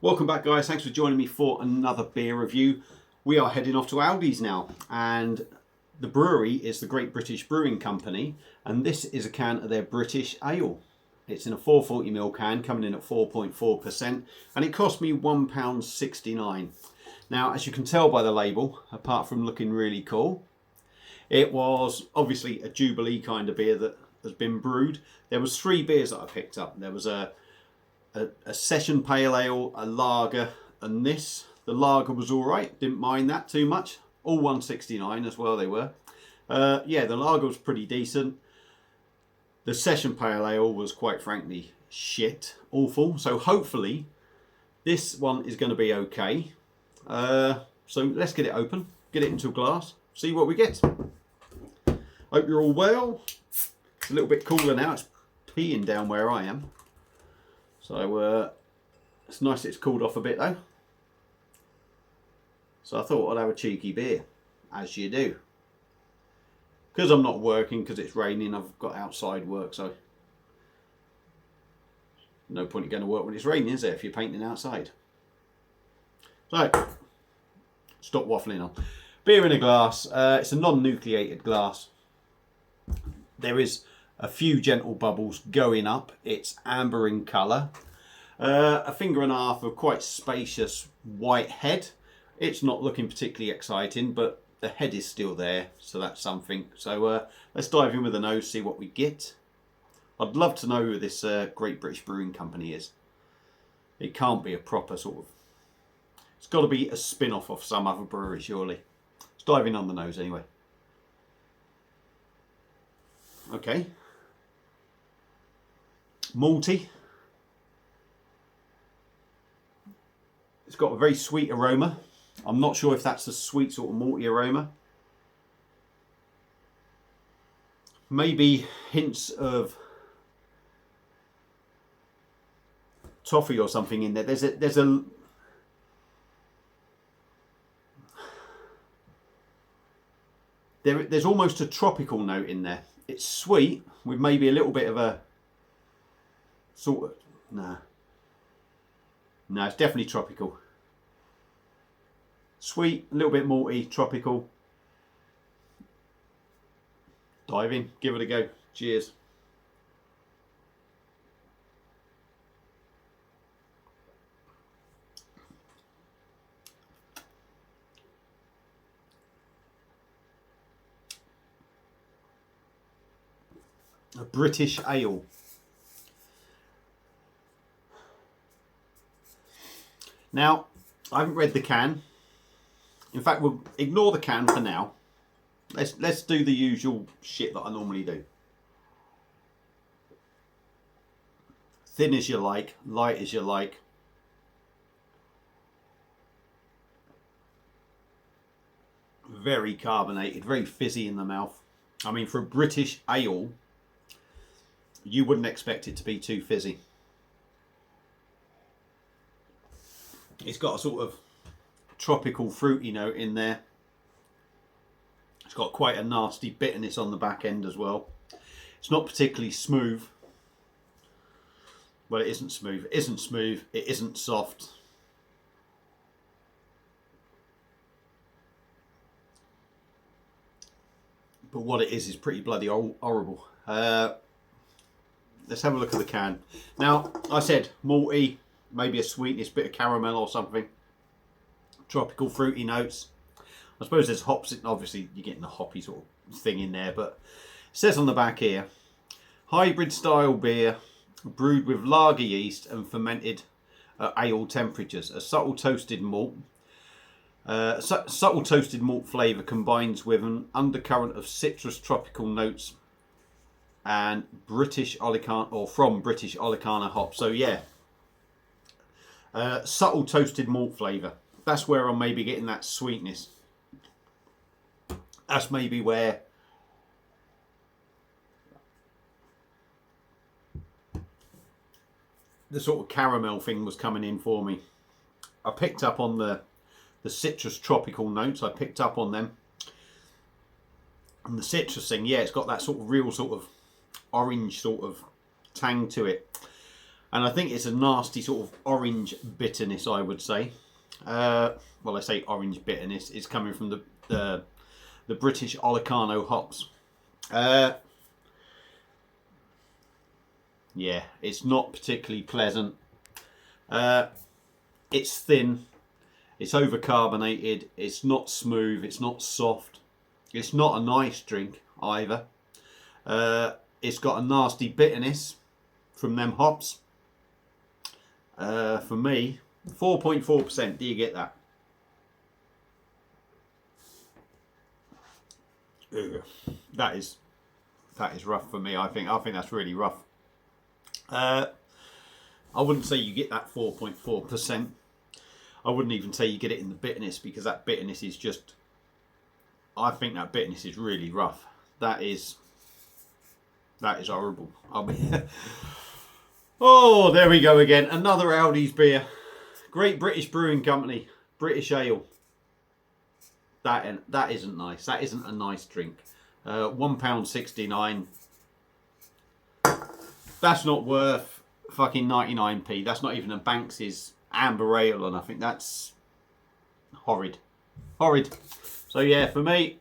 Welcome back, guys. Thanks for joining me for another beer review. We are heading off to Aldi's now, and the brewery is the Great British Brewing Company, and this is a can of their British Ale. It's in a 440ml can, coming in at 4.4%, and it cost me £1.69. Now, as you can tell by the label, apart from looking really cool, it was obviously a Jubilee kind of beer that has been brewed. There was 3 beers that I picked up. There was a session pale ale, a lager, and this. The lager was all right, didn't mind that too much. All 169 as well they were. Yeah, the lager was pretty decent. The session pale ale was quite frankly shit, awful. So hopefully this one is going to be okay. So let's get it open, get it into a glass, see what we get. Hope you're all well. It's a little bit cooler now, it's peeing down where I am. So it's nice it's cooled off a bit though. So I thought I'd have a cheeky beer, as you do. Because I'm not working, because it's raining, I've got outside work, so no point in going to work when it's raining, is there, if you're painting outside? So, stop waffling on. Beer in a glass. It's a non-nucleated glass. There is a few gentle bubbles going up. It's amber in colour. A finger and a half of quite spacious white head. It's not looking particularly exciting, but the head is still there, so that's something. So let's dive in with the nose, see what we get. I'd love to know who this Great British Brewing Company is. It can't be a proper sort of... It's got to be a spin-off of some other brewery, surely. Let's dive in on the nose anyway. Okay. Malty. It's got a very sweet aroma. I'm not sure if that's a sweet sort of malty aroma. Maybe hints of toffee or something in there. There's almost a tropical note in there. It's sweet with maybe a little bit of a sort of... No, it's definitely tropical. Sweet, a little bit malty, tropical. Dive in, give it a go. Cheers. A British ale. Now, I haven't read the can. In fact, we'll ignore the can for now. Let's do the usual shit that I normally do. Thin as you like, light as you like. Very carbonated, very fizzy in the mouth. I mean, for a British ale, you wouldn't expect it to be too fizzy. It's got a sort of tropical fruity note in there. It's got quite a nasty bitterness on the back end as well. It's not particularly smooth. Well, it isn't smooth. It isn't smooth. It isn't soft. But what it is pretty bloody horrible. Let's have a look at the can. Now, I said malty, maybe a sweetness, bit of caramel or something. Tropical fruity notes. I suppose there's hops. Obviously, you're getting the hoppy sort of thing in there. But it says on the back here, hybrid style beer brewed with lager yeast and fermented at ale temperatures. A subtle toasted malt. Subtle toasted malt flavour combines with an undercurrent of citrus tropical notes and British Olicana, or from British Olicana hops. So yeah, subtle toasted malt flavour. That's where I'm maybe getting that sweetness. That's maybe where the sort of caramel thing was coming in for me. I picked up on the citrus tropical notes. I picked up on them. And the citrus thing, yeah, it's got that sort of real sort of orange sort of tang to it. And I think it's a nasty sort of orange bitterness, I would say. Well, I say orange bitterness. It's coming from the British Olecano hops. Yeah, it's not particularly pleasant. It's thin. It's overcarbonated. It's not smooth. It's not soft. It's not a nice drink either. It's got a nasty bitterness from them hops. For me, 4.4%. Do you get that? Ugh. That is rough for me. I think that's really rough. I wouldn't say you get that 4.4%. I wouldn't even say you get it in the bitterness, because that bitterness is just, I think that bitterness is really rough. That is horrible. I mean, oh, there we go again. Another Aldi's beer. Great British Brewing Company. British Ale. That isn't nice. That isn't a nice drink. £1.69. That's not worth fucking 99p. That's not even a Banks's amber ale or nothing. That's horrid. Horrid. So yeah, for me,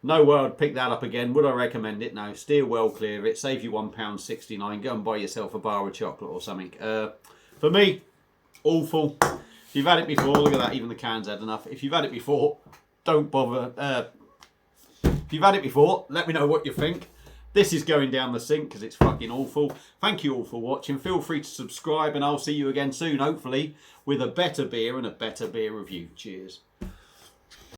no way I'd pick that up again. Would I recommend it? No. Steer well clear of it. Save you £1.69. Go and buy yourself a bar of chocolate or something. For me, awful. If you've had it before, look at that. Even the can's had enough. If you've had it before, don't bother. If you've had it before, let me know what you think. This is going down the sink because it's fucking awful. Thank you all for watching. Feel free to subscribe, and I'll see you again soon, hopefully, with a better beer and a better beer review. Cheers.